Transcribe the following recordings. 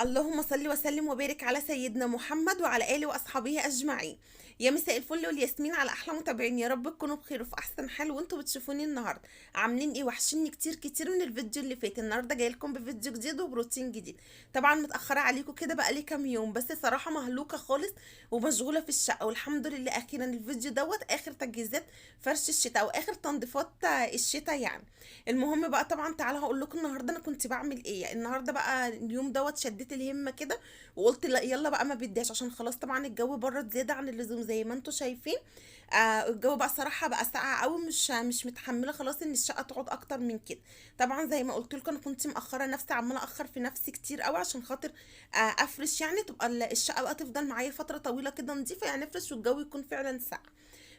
اللهم صل وسلم وبارك على سيدنا محمد وعلى آله وأصحابه أجمعين. يا مساء الفل والياسمين على أحلى متابعين، يا رب تكونوا بخير وفي أحسن حال وانتوا بتشوفوني النهاردة. عاملين ايه؟ وحشني كتير كتير من الفيديو اللي فات. النهاردة جاي لكم بفيديو جديد وبروتين جديد. طبعا متأخرة عليكم كده بقالي كام يوم، بس صراحة مهلوكة خالص ومشغولة في الشقة، والحمد لله أخيرا الفيديو دوت آخر تجهيزات فرش الشتاء وآخر تنظيفات الشتاء يعني. المهم بقى، طبعا تعالى هقول لكم النهارده انا كنت بعمل ايه. النهارده بقى اليوم دوت شديت الهمه كده وقلت لا يلا بقى ما بديش، عشان خلاص طبعا الجو برد زياده عن اللزوم زي ما انتم شايفين. الجو بقى صراحه بقى ساقع قوي، مش متحمله خلاص ان الشقه تقعد اكتر من كده. طبعا زي ما قلت لكم انا كنت مأخره نفسي، عماله اخر في نفسي كتير قوي عشان خاطر افرش، يعني تبقى الشقه بقى تفضل معايا فتره طويله كده نظيفه، يعني افرش والجو يكون فعلا ساقع.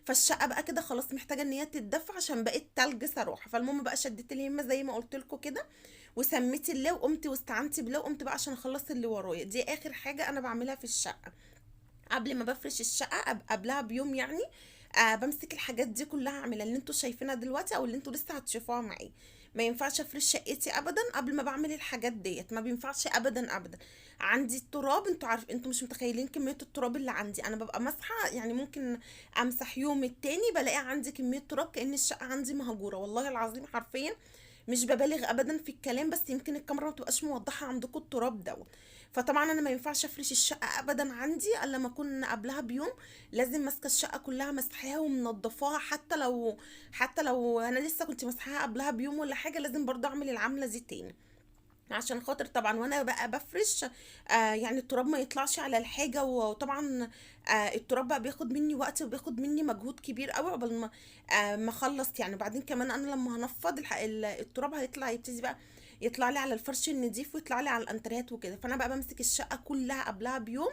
فالشقه بقى كده خلاص محتاجه ان هي تتدفى عشان بقت تلج صراحه. فالمهم بقى شديت الهمه زي ما قلت لكم كده، وسميت الله وقمت واستعنت بالله وقمت بقى عشان اخلص اللي ورايا. دي اخر حاجه انا بعملها في الشقه قبل ما بفرش الشقه، قبلها بيوم يعني. بمسك الحاجات دي كلها اعملها اللي انتوا شايفينها دلوقتي او اللي انتوا لسه هتشوفوها معايا. ما ينفعش افرش شقتي ابدا قبل ما بعمل الحاجات ديت، ما بينفعش ابدا ابدا. عندي التراب، انتوا عارف، انتوا مش متخيلين كميه التراب اللي عندي. انا ببقى مسحه يعني، ممكن امسح يوم التاني بلاقي عندي كميه تراب كأن الشقه عندي مهجوره، والله العظيم حرفيا مش ببالغ ابدا في الكلام، بس يمكن الكاميرا ما تبقاش موضحه عندكم التراب دوت. فطبعا انا ما ينفعش افرش الشقه ابدا عندي الا لما اكون قبلها بيوم لازم ماسكه الشقه كلها مسحاها ومنضفاها، حتى لو انا لسه كنت مسحاها قبلها بيوم ولا حاجه، لازم برضه اعمل العمله دي تاني عشان خاطر طبعا وانا بقى بفرش يعني التراب ما يطلعش على الحاجه. وطبعا التراب بقى بياخد مني وقت وبياخد مني مجهود كبير قوي قبل ما اخلص يعني. بعدين كمان انا لما هنفض التراب هيطلع، يبتدي بقى يطلع لي على الفرش النضيف ويطلع لي على الانتريهات وكده. فانا بقى بمسك الشقه كلها قبلها بيوم.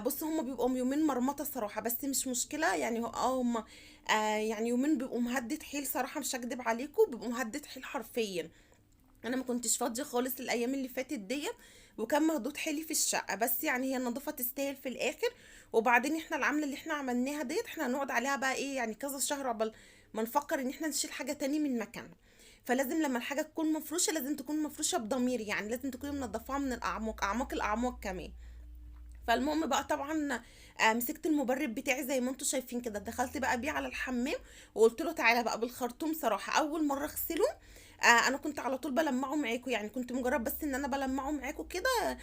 بص هما بيبقوا يومين مرمطه صراحه، بس مش مشكله يعني. هما يعني يومين بيبقوا مهدد حيل صراحه، مش هكدب عليكم بيبقوا مهدد حيل حرفيا. انا ما كنتش فاضيه خالص الايام اللي فاتت ديت، وكان مهدود حيلي في الشقه، بس يعني هي النظافه تستاهل في الاخر. وبعدين احنا العمله اللي احنا عملناها ديت احنا هنقعد عليها بقى ايه يعني كذا شهر قبل ما نفكر ان احنا نشيل حاجه تاني من مكانها. فلازم لما الحاجه تكون مفروشه لازم تكون مفروشه بضمير، يعني لازم تكوني منضفاها من الاعماق، اعماق الاعماق كمان. فالمهم بقى طبعا مسكت المبرد بتاعي زي ما انتم شايفين كده، دخلت بقى بيه على الحمام وقلت له تعالى بقى بالخرطوم. صراحه اول مره اغسله انا كنت على طول بلمعه معاكم، يعني كنت مجرد بس ان انا بلمعه معاكم كده.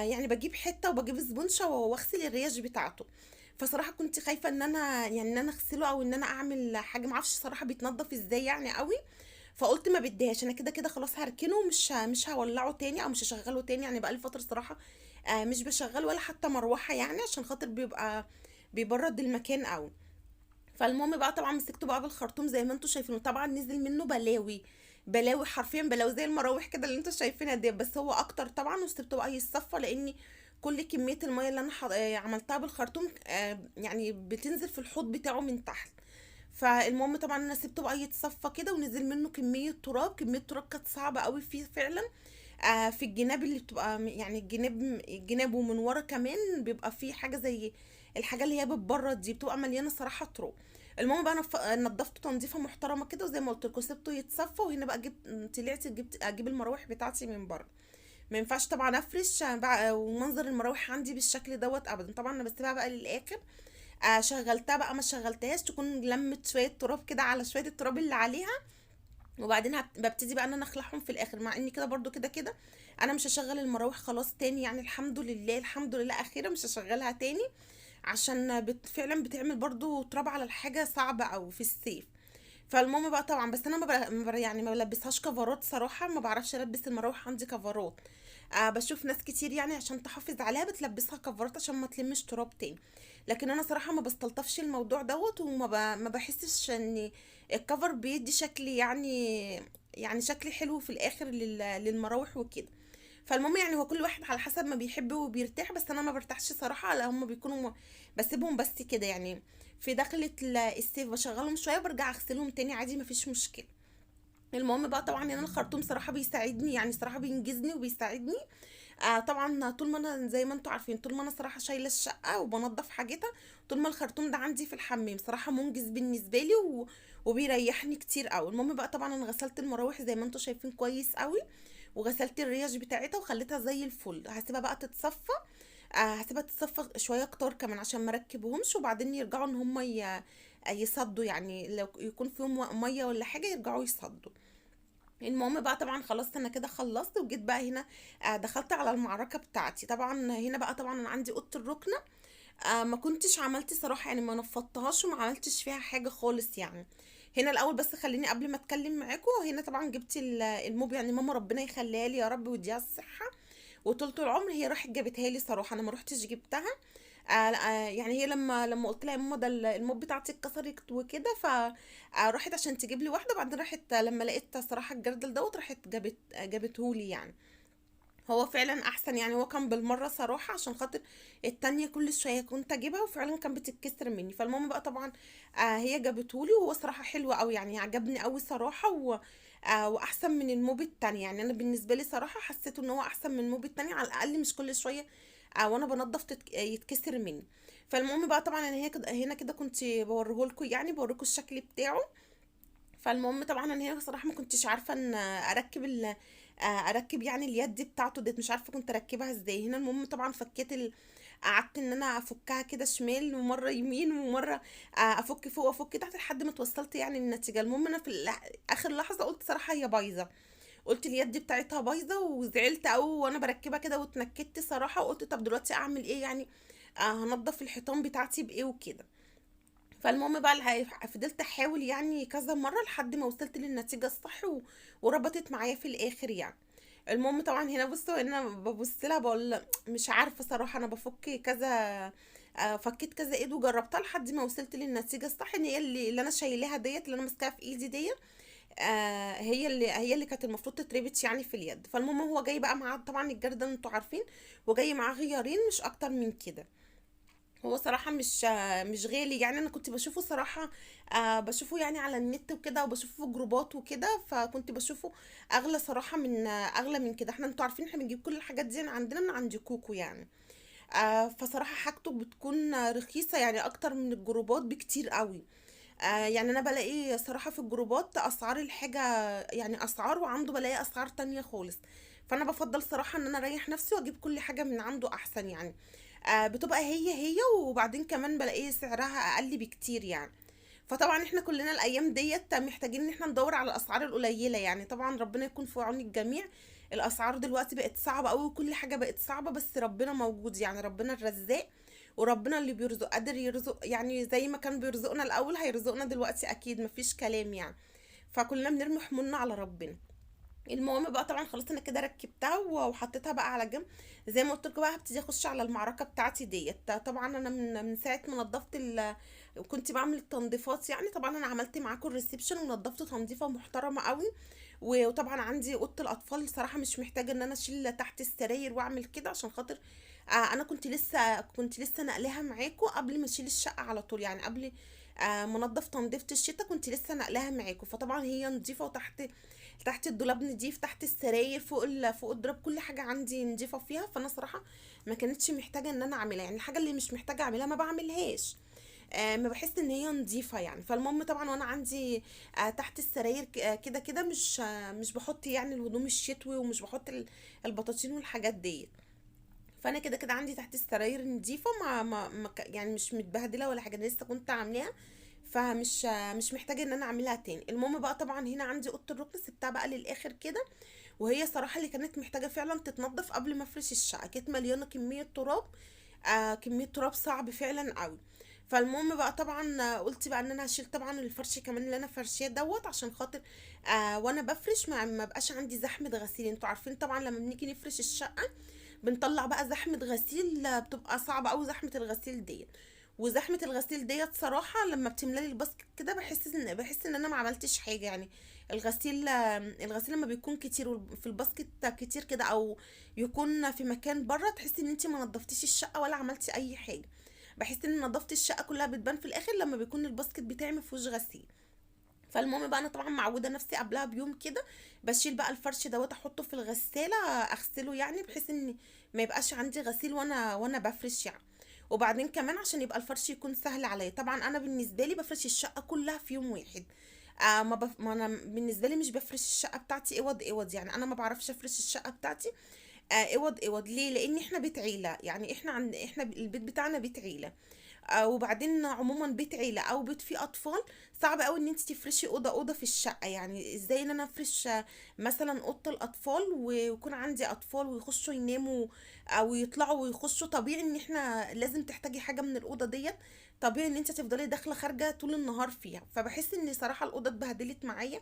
يعني بجيب حته وبجيب سبونشه واغسل الريش بتاعته. فصراحه كنت خايفه ان انا يعني ان انا اغسله او ان انا اعمل حاجه، معرفش صراحه بيتنضف ازاي يعني قوي. فقلت ما بديهاش، انا كده كده خلاص هركنه مش هولعه تاني او مش هشغله تاني يعني. بقى لي فتره صراحه مش بشغله ولا حتى مروحه، يعني عشان خاطر بيبقى بيبرد المكان قوي. فالمهم بقى طبعا مسكته بقى بالخرطوم زي ما انتم شايفينه، طبعا نزل منه بلاوي، بلاوي حرفيا بلاوي زي المراوح كده اللي انتم شايفينها دي، بس هو اكتر طبعا. وسبته بقى يتصفى لاني كل كميه الميه اللي انا عملتها بالخرطوم يعني بتنزل في الحوض بتاعه من تحت. فالمهم طبعا انا سبته بقى يتصفى كده، ونزل منه كميه تراب، كميه تراب كانت صعبه قوي فيه فعلا. في الجناب اللي بتبقى يعني الجناب ومن ورا كمان بيبقى فيه حاجه زي الحاجه اللي هي بتبرد دي، بتبقى مليانه صراحه تراب. المهم بقى انا نضفته تنظيفه محترمه كده، وزي ما قلت لكم سبته يتصفى. وهنا بقى طلعت جبت اجيب المراوح بتاعتي من بره. ما ينفعش طبعا افرش بقى ومنظر المراوح عندي بالشكل دوت ابدا. طبعا انا بسيبها بقى للاخر. شغلتها بقى ما شغلتهاش تكون لمت شويه تراب كده على شويه التراب اللي عليها. وبعدين ببتدي بقى ان انا اخلعهم في الاخر، مع اني كده برضو كده كده انا مش هشغل المراوح خلاص تاني يعني. الحمد لله الحمد لله اخيرا مش هشغلها تاني، عشان فعلا بتعمل برضو تراب على الحاجه صعبه او في الصيف. فالمهم بقى طبعا، بس انا يعني ما بلبسهاش كفرات صراحه، ما بعرفش البس المراوح عندي كفرات. بشوف ناس كتير يعني عشان تحافظ عليها بتلبسها كفرات عشان ما تلمش تراب تاني. لكن انا صراحه ما بستلطفش الموضوع دوت، ما بحسش ان الكفر بيدي شكل يعني شكل حلو في الاخر للمراوح وكده. فالمهم يعني هو كل واحد على حسب ما بيحب وبيرتاح، بس انا ما برتاحش صراحه، لا هم بيكونوا بسيبهم بس كده يعني. في دخلة الصيف بشغلهم شويه وبرجع اغسلهم تاني عادي، مفيش مشكله. المهم بقى طبعا ان انا الخرطوم صراحه بيساعدني، يعني صراحه بينجزني وبيساعدني. طبعا طول ما انا زي ما انتوا عارفين، طول ما انا صراحه شايله الشقه وبنضف حاجتها، طول ما الخرطوم ده عندي في الحمام صراحه منجز بالنسبه لي وبيريحني كتير قوي. المهم بقى طبعا انا غسلت المراوح زي ما انتوا شايفين كويس قوي، وغسلت الريش بتاعتها وخليتها زي الفل. هسيبها بقى تتصفى. هسيبها تتصفى شويه كتار كمان عشان ما ركبهمش، وبعدين يرجعوا ان هم يصدوا، يعني لو يكون فيهم ميه ولا حاجه يرجعوا يصدوا. المهم بقى طبعا خلاص انا كده خلصت وجيت بقى هنا. دخلت على المعركه بتاعتي. طبعا هنا بقى طبعا انا عندي اوضه الركنه. ما كنتش عملت صراحه، يعني ما نفضتهاش وما عملتش فيها حاجه خالص يعني. هنا الاول بس خليني قبل ما اتكلم معاكم، هنا طبعا جبت الموب، يعني ماما ربنا يخليها لي يا رب ويديها الصحه وطولة العمر. هي راحت جابتها لي صراحه، انا ما روحتش جبتها. يعني هي لما قلت لها يا ماما ده الموب بتاعتي اتكسرت وكده، ف راحت عشان تجيب لي واحده. بعدين راحت لما لقيت صراحه الجردل دوت راحت جابتهولي يعني. هو فعلا احسن يعني، هو كان بالمره صراحه عشان خاطر التانية كل شويه كنت اجيبها وفعلا كان بتتكسر مني. فالمهم بقى طبعا هي جابتهولي، وهو صراحه حلو قوي يعني، عجبني قوي صراحه واحسن من الموب التانية. يعني انا بالنسبه لي صراحه حسيت ان هو احسن من الموب التانية، على الاقل مش كل شويه وانا بنضف يتكسر مني. فالمهم بقى طبعا انا هنا كده كنت بوريهولكوا، يعني بوريكوا الشكل بتاعه. فالمهم طبعا انا هنا صراحه ما كنتش عارفه ان اركب يعني اليد بتاعته ديت، مش عارفه كنت اركبها ازاي. هنا المهم طبعا فكيت قعدت ان انا افكها كده شمال ومره يمين ومره افك فوق وافك تحت لحد ما توصلت يعني النتيجه. المهم انا في اخر لحظه قلت صراحه هي بايظه، قلت اليد بتاعتها بايظه وزعلت قوي وانا بركبها كده واتنكدت صراحه، وقلت طب دلوقتي اعمل ايه يعني؟ هنضف الحيطان بتاعتي بايه وكده. فالمهم بقى فضلت احاول يعني كذا مره لحد ما وصلت للنتيجه الصح وربطت معايا في الاخر يعني. المهم طبعا هنا بصوا، هنا ببص لها بقول مش عارفه صراحه، انا بفك كذا فكيت كذا ايد وجربتها لحد ما وصلت للنتيجه الصح، ان هي اللي انا شايلاها ديت، اللي انا ماسكاها في ايدي ديت. هي اللي كانت المفروض تتربط يعني في اليد. فالمهم هو جاي بقى معاه طبعا الجردل انتوا عارفين، وجاي معاه غيارين مش اكتر من كده. هو صراحة مش غالي يعني، انا كنت بشوفه صراحة بشوفه يعني على النت وكده، وبشوفه في جروبات وكده، فكنت بشوفه اغلى صراحة من اغلى من كده. احنا انتوا عارفين احنا بنجيب كل الحاجات دي عندنا من عند كوكو يعني. فصراحة حاجته بتكون رخيصة يعني اكتر من الجروبات بكتير قوي. يعني انا بلاقي صراحة في الجروبات اسعار الحاجة، يعني اسعار، وعنده بلاقي اسعار تانية خالص. فانا بفضل صراحة ان انا اريح نفسي واجيب كل حاجة من عنده احسن يعني. بتبقى هي وبعدين كمان بلاقي سعرها اقل بكتير يعني. فطبعا احنا كلنا الايام ديت محتاجين ان احنا ندور على الاسعار القليله يعني. طبعا ربنا يكون في عون الجميع. الاسعار دلوقتي بقت صعبه قوي وكل حاجه بقت صعبه، بس ربنا موجود يعني، ربنا الرزاق وربنا اللي بيرزق قادر يرزق يعني، زي ما كان بيرزقنا الاول هيرزقنا دلوقتي اكيد، مفيش كلام يعني. فكلنا بنرمي حمولنا على ربنا. المهم بقى طبعا خلاص انا كده ركبتها وحطيتها بقى على جنب. زي ما قلت لكم بقى هبتدي اخش على المعركه بتاعتي ديت. طبعا انا من ساعه ما نضفت كنت بعمل التنظيفات يعني. طبعا انا عملت معاكم الريسبشن ونضفته تنظيفه محترمه قوي. وطبعا عندي اوضه الاطفال صراحه مش محتاجه ان انا اشيل تحت السراير واعمل كده، عشان خاطر انا كنت لسه نقلها معاكم قبل ما اشيل الشقه على طول يعني، قبل ما انضف تنظيفه الشتاء كنت لسه نقلها معاكم. فطبعا هي نظيفه، تحت الدولاب نضيف، تحت السراير، فوق الدولاب، كل حاجه عندي نضيفه فيها. فانا صراحه ما كانتش محتاجه ان انا اعملها يعني، الحاجه اللي مش محتاجه اعملها ما بعملهاش. ما بحس ان هي نظيفه يعني. فالمهم طبعا وانا عندي تحت السراير كده كده مش بحط يعني الهدوم الشتوي، ومش بحط البطاطين والحاجات دي. فانا كده كده عندي تحت السراير نظيفه، يعني مش متبهدله ولا حاجه، أنا لسه كنت عاملاها. فمش محتاجه ان انا اعملها تاني. المهم بقى طبعا هنا عندي اوضه الركن سبتها بقى للاخر كده، وهي صراحه اللي كانت محتاجه فعلا تتنضف قبل ما افرش الشقه، كانت مليانه كميه تراب. كميه تراب صعب فعلا قوي. فالمهم بقى طبعا قلت بقى ان انا هشيل طبعا الفرش كمان اللي انا فرشاه دوت، عشان خاطر وانا بفرش ما بقاش عندي زحمه غسيل. انتوا عارفين طبعا لما بنيجي نفرش الشقه بنطلع بقى زحمة غسيل، بتبقى صعبة أوي زحمة الغسيل ديت. وزحمة الغسيل ديت صراحة لما بتملالي الباسكت كده بحس ان انا ما عملتش حاجة يعني. الغسيل لما بيكون كتير في الباسكت كتير كده، او يكون في مكان بره، تحسي ان انتي ما نضفتيش الشقة ولا عملتي اي حاجة. بحس ان نظافة الشقة كلها بتبان في الاخر لما بيكون الباسكت بتاعي مفيهوش غسيل. فالمهم بقى انا طبعا معوده نفسي قبلها بيوم كده بشيل بقى الفرش دوت احطه في الغساله اغسله يعني، بحيث ان ما يبقاش عندي غسيل وانا بفرش يعني. وبعدين كمان عشان يبقى الفرش يكون سهل عليا، طبعا انا بالنسبه لي بفرش الشقه كلها في يوم واحد. ما انا بالنسبه لي مش بفرش الشقه بتاعتي اوض اوض، يعني انا ما بعرفش افرش الشقه بتاعتي اوض اوض. ليه؟ لان احنا بيت عيله، يعني احنا البيت بتاعنا بيت عيله. وبعدين عموما بيت عيله او بيت فيه اطفال، صعب قوي ان انت تفرشي اوضه اوضه في الشقه. يعني ازاي ان انا افرش مثلا اوضه الاطفال ويكون عندي اطفال ويخشوا يناموا او يطلعوا ويخشوا؟ طبيعي ان احنا لازم تحتاجي حاجه من الاوضه ديت، طبيعي ان انت تفضلي داخله خارجه طول النهار فيها. فبحس ان صراحه الاوضه اتبهدلت معايا،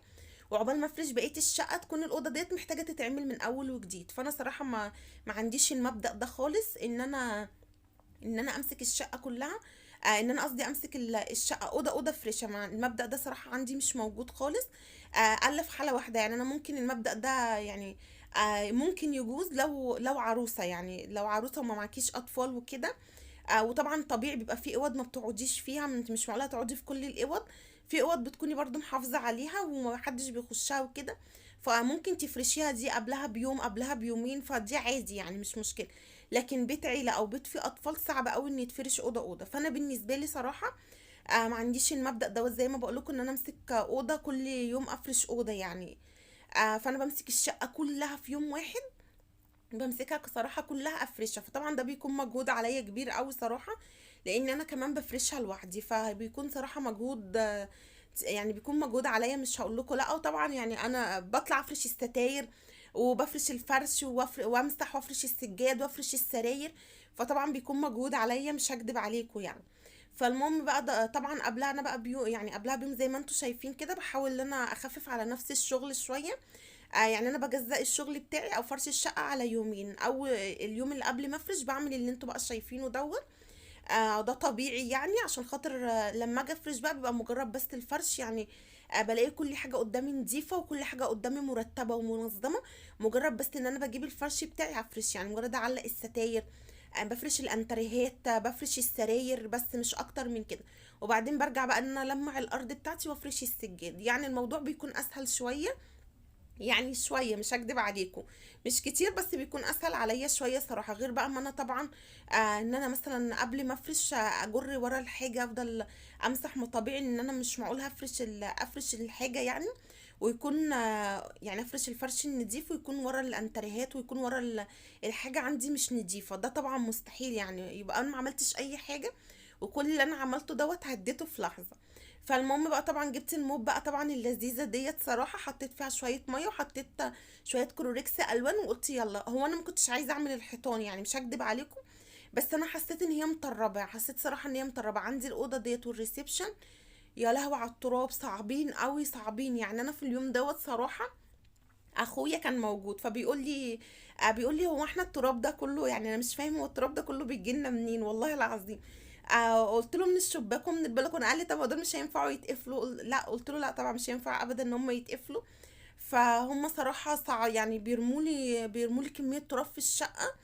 وعقبال ما افرش بقيه الشقه تكون الاوضه ديت محتاجه تتعمل من اول وجديد. فانا صراحه ما عنديش المبدأ ده خالص، ان انا امسك الشقه كلها، ان انا قصدي امسك الشقه اوضه اوضه افرشها. مع المبدأ ده صراحه عندي مش موجود خالص، الا في حاله واحده. يعني انا ممكن المبدأ ده يعني ممكن يجوز لو عروسه، يعني لو عروسه وما معكيش اطفال وكده. وطبعا طبيعي بيبقى في اوض ما بتقعديش فيها، انت مش معقوله تقعدي في كل الاوض، في اوض بتكوني برضو محافظه عليها ومحدش بيخشها وكده، فممكن تفرشيها دي قبلها بيوم قبلها بيومين، فدي عادي يعني مش مشكله. لكن بيت عيله او بيت فيه اطفال صعب قوي ان يتفرش اوضه اوضه. فانا بالنسبه لي صراحه ما عنديش المبدأ ده، زي ما بقول لكم ان انا امسك اوضه كل يوم افرش اوضه يعني. فانا بمسك الشقه كلها في يوم واحد، بمسكها صراحة كلها افرشها. فطبعا ده بيكون مجهود عليا كبير قوي صراحة، لان انا كمان بفرشها لوحدي، فبيكون صراحة مجهود يعني بيكون مجهود عليا مش هقول لكم لا. وطبعا يعني انا بطلع افرش الستاير وبفرش الفرش وامسح وافرش السجاد وافرش السراير، فطبعا بيكون مجهود عليا مش هكدب عليكم يعني. فالمهم بقى طبعا قبلها انا بقى يعني قبلها بيوم زي ما انتم شايفين كده بحاول ان انا اخفف على نفسي الشغل شوية. يعني انا بجزأ الشغل بتاعي او فرش الشقة على يومين، او اليوم اللي قبل ما افرش بعمل اللي انتوا بقى شايفينه دوت. ده طبيعي يعني، عشان خاطر لما اجي افرش بقى بيبقى مجرد بس الفرش يعني. بلاقي كل حاجة قدامي نظيفة وكل حاجة قدامي مرتبة ومنظمة، مجرد بس ان انا بجيب الفرش بتاعي افرش، يعني مجرد اعلق الستاير، بفرش الانتريهات، بفرش السراير، بس مش اكتر من كده. وبعدين برجع بقى ان انا المع الارض بتاعتي وافرش السجاد. يعني الموضوع بيكون اسهل شوية، يعني شوية مش هكدب عليكم، مش كتير بس بيكون اسهل عليا شوية صراحة. غير بقى ما انا طبعا ان انا مثلا قبل ما افرش اجر ورا الحاجة افضل امسح. ما طبيعي ان انا مش معقول هفرش افرش الحاجة يعني، ويكون يعني افرش الفرش النضيف ويكون ورا الانتريهات ويكون ورا الحاجة عندي مش نضيفة. ده طبعا مستحيل، يعني يبقى انا ما عملتش اي حاجة وكل اللي انا عملته دوت هديته في لحظة. فالمهم بقى طبعا جبت الموب بقى طبعا اللذيذه ديت صراحه، حطيت فيها شويه ميه وحطيت شويه كلوريكس الوان وقلت يلا. هو انا ما كنتش عايزه اعمل الحيطان يعني مش هكدب عليكم، بس انا حسيت ان هي مطربه، حسيت صراحه ان هي مطربه. عندي الاوضه ديت والريسبشن يا لهوي على التراب، صعبين قوي صعبين. يعني انا في اليوم دوت صراحه اخويا كان موجود فبيقول لي بيقول لي هو احنا التراب ده كله، يعني انا مش فاهم هو التراب ده كله بيجي لنا منين والله العظيم. قلت له من الشباك ومن البلكونه. قال لي طب هو دول مش هينفعوا يتقفلوا؟ لا قلت له لا طبعا مش هينفع ابدا ان هم يتقفلوا. فهم صراحه يعني بيرمولي كميه تراب في الشقه،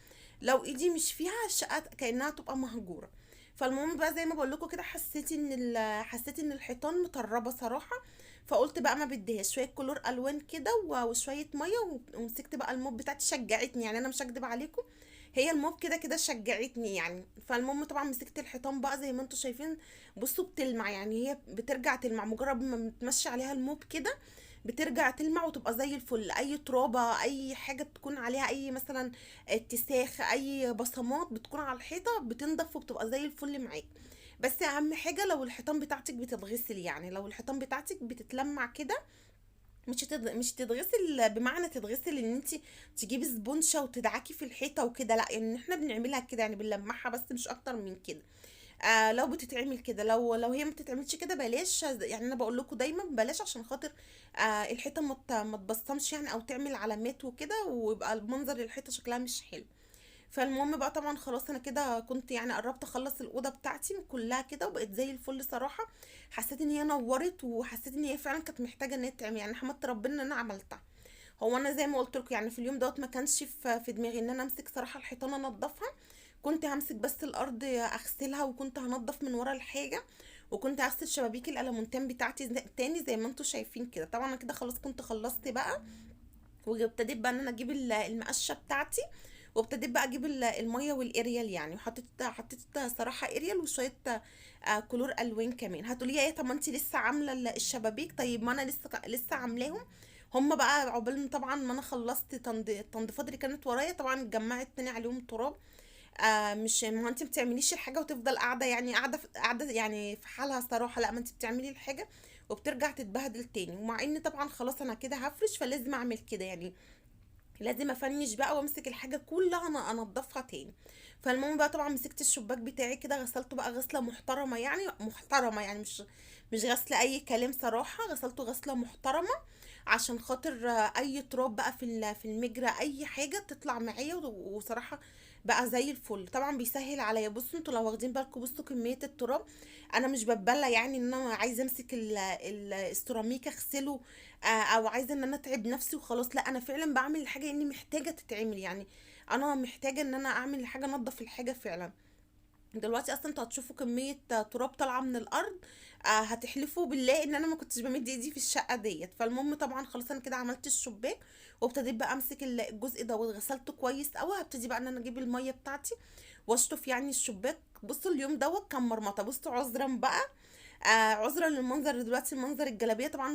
لو ايدي مش فيها الشقه كانها تبقى مهجوره. فالمهم بقى زي ما بقول لكم كده حسيت ان الحيطان مطربه صراحه. فقلت بقى ما بديهاش شويه كلور الوان كده وشويه ميه ومسكت بقى الموب بتاعتي شجعتني، يعني انا مش هكدب عليكم، هي الموب كده كده شجعتني يعني. فالمهم طبعا مسكت الحيطان بقى زي ما انتم شايفين، بصوا بتلمع، يعني هي بترجع تلمع مجرد ما بتمشي عليها الموب كده، بترجع تلمع وتبقى زي الفل. اي ترابه اي حاجه بتكون عليها اي مثلا اتساخ اي بصمات بتكون على الحيطه بتنضف وبتبقى زي الفل معاك. بس اهم حاجه لو الحيطان بتاعتك بتتغسل، يعني لو الحيطان بتاعتك بتتلمع كده، مش تتغسل بمعنى تتغسل ان انت تجيبي سبونشه وتدعكي في الحيطه وكده، لا يعني احنا بنعملها كده يعني بنلمعها بس مش اكتر من كده. لو بتتعمل كده، لو هي ما بتتعملش كده بلاش. يعني انا بقول لكم دايما بلاش عشان خاطر الحيطه ما تبصمش يعني او تعمل علامات وكده ويبقى المنظر الحيطه شكلها مش حلو. فالمهم بقى طبعا خلاص انا كده كنت يعني قربت اخلص الاوضه بتاعتي كلها كده وبقت زي الفل صراحه. حسيت ان هي نورت وحسيت ان هي فعلا كانت محتاجه ان هي تتعمل، يعني حمدت ربنا ان انا عملتها. هو انا زي ما قلت لكم يعني في اليوم دوت ما كانش في دماغي ان انا امسك صراحه الحيطان انضفها، كنت همسك بس الارض اغسلها وكنت هنضف من ورا الحاجه، وكنت هغسل شبابيك الالمونتان بتاعتي تاني زي ما انتم شايفين كده. طبعا انا كده خلاص كنت خلصت بقى، وابتديت بقى ان انا اجيب المقشه بتاعتي وابتديت بقى اجيب الميه والاريال يعني، حطيت صراحه اريال وشويه كلور الوان كمان. هتقولي ايه، طب ما انت لسه عامله الشبابيك؟ طيب ما انا لسه عاملاهم. هم بقى عقبال طبعا ما انا خلصت التنظيفات اللي كانت ورايا، طبعا اتجمعت تاني عليهم تراب. مش ما هو انت بتعمليش الحاجه وتفضل قاعده، يعني قاعده يعني في حالها صراحه، لا، ما انت بتعملي الحاجه وبترجع تتبهدل تاني. ومع ان طبعا خلاص انا كده هفرش، فلازم اعمل كده يعني، لازم افنش بقى وامسك الحاجه كلها انا انضفها تاني. فالمهم بقى طبعا مسكت الشباك بتاعي كده، غسلته بقى غسله محترمه، يعني محترمه يعني، مش غسله اي كلام صراحه، غسلته غسله محترمه عشان خاطر اي تراب بقى في المجرى اي حاجه تطلع معايا. وصراحه بقى زي الفل، طبعا بيسهل عليا. بصوا انتوا لو واخدين بالكم، بصوا كميه التراب، انا مش بتبلى يعني ان انا عايزه امسك السيراميك اغسله، او عايزه ان انا اتعب نفسي وخلاص. لا، انا فعلا بعمل الحاجه اني محتاجه تتعمل يعني، انا محتاجه ان انا اعمل الحاجه، انضف الحاجه فعلا. دلوقتي اصلا انتوا هتشوفوا كميه تراب طالعه من الارض، هتحلفوا بالله ان انا ما كنتش بمد ايدي في الشقه ديت. فالمهم طبعا خلاص انا كده عملت الشباك، وابتديت بقى امسك الجزء ده وغسلته كويس قوي. هبتدي بقى ان انا اجيب الميه بتاعتي واشطف يعني الشباك. بصوا اليوم دوت كان مرمطه، بصوا عذرا بقى، عذرا للمنظر دلوقتي، المنظر الجلابيه طبعا،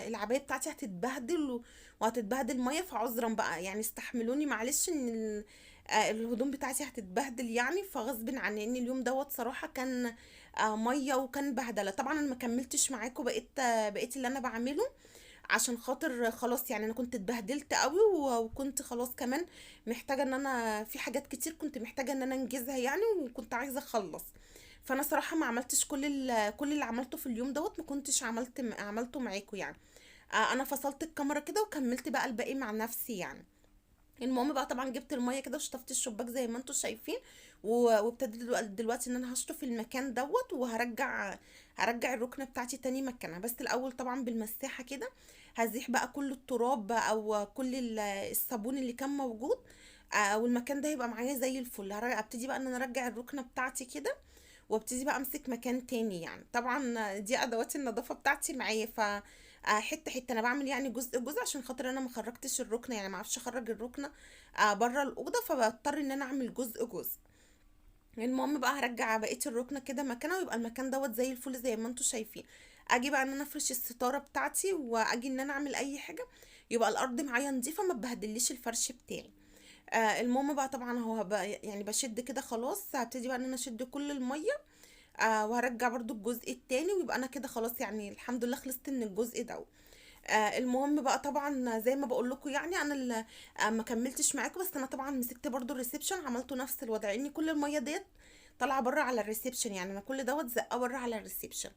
العبايه بتاعتي هتتبهدل وهتتبهدل ميه، فعذرا بقى يعني، استحملوني معلش ان الهدوم بتاعتي هتتبهدل يعني، فغصب عني ان اليوم دوت صراحه كان ميه وكان بهدله. طبعا انا ما كملتش معاكم بقيت اللي انا بعمله، عشان خاطر خلاص يعني انا كنت اتبهدلت قوي، وكنت خلاص كمان محتاجه ان انا في حاجات كتير كنت محتاجه ان انا انجزها يعني، وكنت عايزه اخلص. فانا صراحه ما عملتش كل اللي عملته في اليوم دوت، ما كنتش عملته معاكم يعني. انا فصلت الكاميرا كده وكملت بقى الباقي مع نفسي يعني. المهم بقى طبعا جبت الميه كده وشطفت الشباك زي ما انتم شايفين، وابتديت دلوقتي ان انا هشطف المكان دوت، هرجع الركنه بتاعتي تاني مكانها. بس الاول طبعا بالمساحه كده هزيح بقى كل التراب بقى او كل الصابون اللي كان موجود، والمكان ده هيبقى معايا زي الفل. ابتدي بقى ان انا ارجع الركنه بتاعتي كده، وابتدي بقى امسك مكان تاني يعني. طبعا دي ادوات النظافه بتاعتي معايا، ف حته حته انا بعمل يعني جزء جزء، عشان خاطر انا ما خرجتش الركنه يعني، ما اعرفش اخرج الركنه بره الاوضه، فبضطر ان انا اعمل جزء جزء. المهم بقى هرجع بقيه الركنه كده مكانها، ويبقى المكان دوت زي الفل زي ما انتم شايفين. اجي بقى ان انا افرش الستاره بتاعتي، واجي ان انا اعمل اي حاجه، يبقى الارض معايا نظيفه ما تبهدليش الفرش بتاعي. المهم بقى طبعا هو بقى يعني بشد كده خلاص، هبتدي بقى ان انا اشد كل الميه، وهرجع برضو الجزء التاني، ويبقى انا كده خلاص يعني الحمد لله خلصت من الجزء ده. المهم بقى طبعا زي ما بقول لكم يعني، انا اللي ما كملتش معاكم، بس انا طبعا مسكت برضو الريسبشن عملته نفس الوضع، ان كل الميه ديت طالعه بره على الريسبشن يعني، انا كل دوت زقه بره على الريسبشن.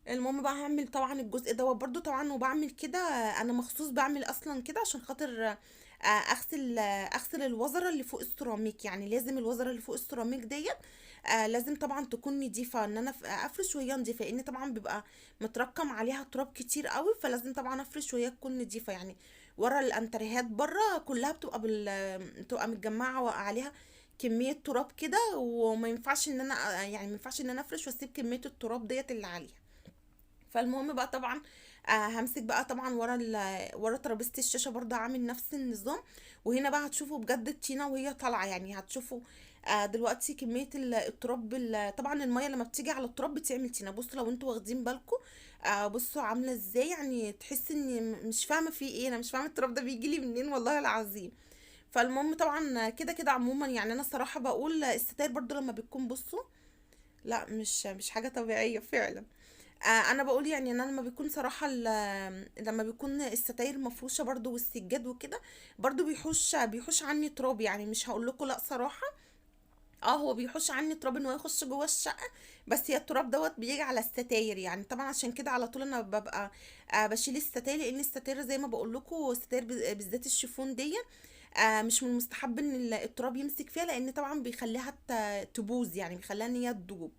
المهم بقى هعمل طبعا الجزء دوت برضو طبعا، وبعمل كده انا مخصوص بعمل اصلا كده عشان خاطر اغسل الوزره اللي فوق السيراميك يعني، لازم الوزره اللي فوق السيراميك ديت لازم طبعا تكون نضيفه، ان انا افرش وهي نضيفه، لان طبعا بيبقى متركم عليها تراب كتير قوي، فلازم طبعا افرش وهي تكون نضيفه يعني. ورا الانتريهات بره كلها بتبقى متجمعه عليها كميه تراب كده، وما ينفعش ان انا يعني ما ينفعش ان انا افرش واسيب كميه التراب ديت اللي عليها. فالمهم بقى طبعا همسك بقى طبعا ورا ترابيزه الشاشه برضه هعمل نفس النظام. وهنا بقى هتشوفوا بجد الطينه وهي طالعه يعني، هتشوفوا دلوقتي كميه التراب، طبعا الميه لما بتيجي على التراب بتعمل طينه. بصوا لو انتوا واخدين بالكم، بصوا عامله ازاي يعني، تحس اني مش فاهمه في ايه، انا مش فاهمه التراب ده بيجي لي منين والله العظيم. فالمهم طبعا كده كده عموما يعني، انا الصراحه بقول الستاير برضو لما بتكون، بصوا، لا مش حاجه طبيعيه فعلا. انا بقول يعني ان انا لما بيكون صراحة لما بيكون الستاير مفروشة برضو والسجاد وكده، برضو بيحوش عني تراب يعني، مش هقول لكم لا صراحة. هو بيحوش عني تراب ان هو يخش جوه الشقة، بس هي التراب دوت بيجي على الستاير يعني. طبعا عشان كده على طول انا ببقى بشيل الستاير، لان الستاير زي ما بقول لكم الستاير بالذات الشيفون دي مش من المستحب ان التراب يمسك فيها، لان طبعا بيخليها تبوظ يعني، بيخليها ان هي تدوب.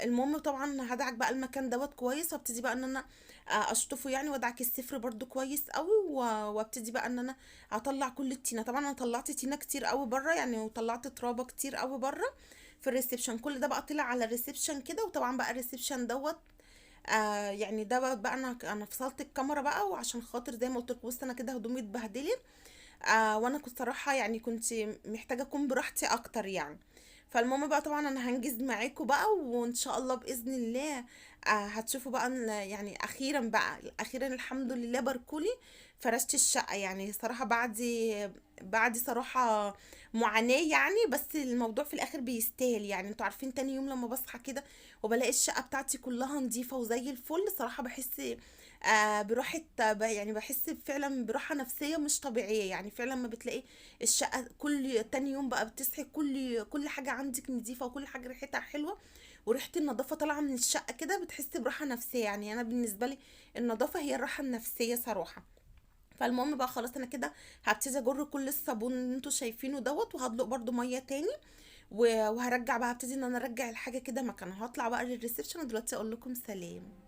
المهم طبعا هدعك بقى المكان دوت كويس، وابتدي بقى ان انا اشطفه يعني، وادعك السفر برضو كويس قوي، وابتدي بقى ان انا اطلع كل التينه. طبعا انا طلعت تينه كتير قوي بره يعني، وطلعت ترابه كتير قوي بره في الريسبشن، كل ده بقى طلع على الريسبشن كده. وطبعا بقى الريسبشن دوت يعني ده بقى انا فصلت الكاميرا بقى، وعشان خاطر زي ما قلت لكم، بص انا كده هدومي اتبهدلت، وانا كنت صراحة يعني كنت محتاجة اكون براحتي اكتر يعني. فالمهم بقى طبعا انا هنجز معاكم بقى، وان شاء الله باذن الله هتشوفوا بقى يعني اخيرا بقى اخيرا الحمد لله باركولي فرشت الشقة. يعني صراحة بعد صراحة معاناة يعني، بس الموضوع في الاخر بيستاهل. يعني انتوا عارفين تاني يوم لما بصحى كده وبلاقي الشقة بتاعتي كلها نظيفة وزي الفل، صراحة بحس براحة، يعني بحس فعلا براحة نفسية مش طبيعية. يعني فعلا ما بتلاقي الشقة كل تاني يوم بقى بتصحي كل حاجة عندك نظيفة وكل حاجة ريحتها حلوة، وريحة النظافة طالعة من الشقة كده، بتحسي براحة نفسية. يعني أنا بالنسبة لي النظافة هي الراحة النفسية صراحة. فالمهم بقى خلاص أنا كده هبتدي أجر كل الصابون اللي انتوا شايفينه دوت، وهدلق برضو مية تاني وهرجع بقى، هبتدي ان انا ارجع الحاجة كده مكانها. هطلع بقى للريسبشن ودلوقتي اقول لكم سلام.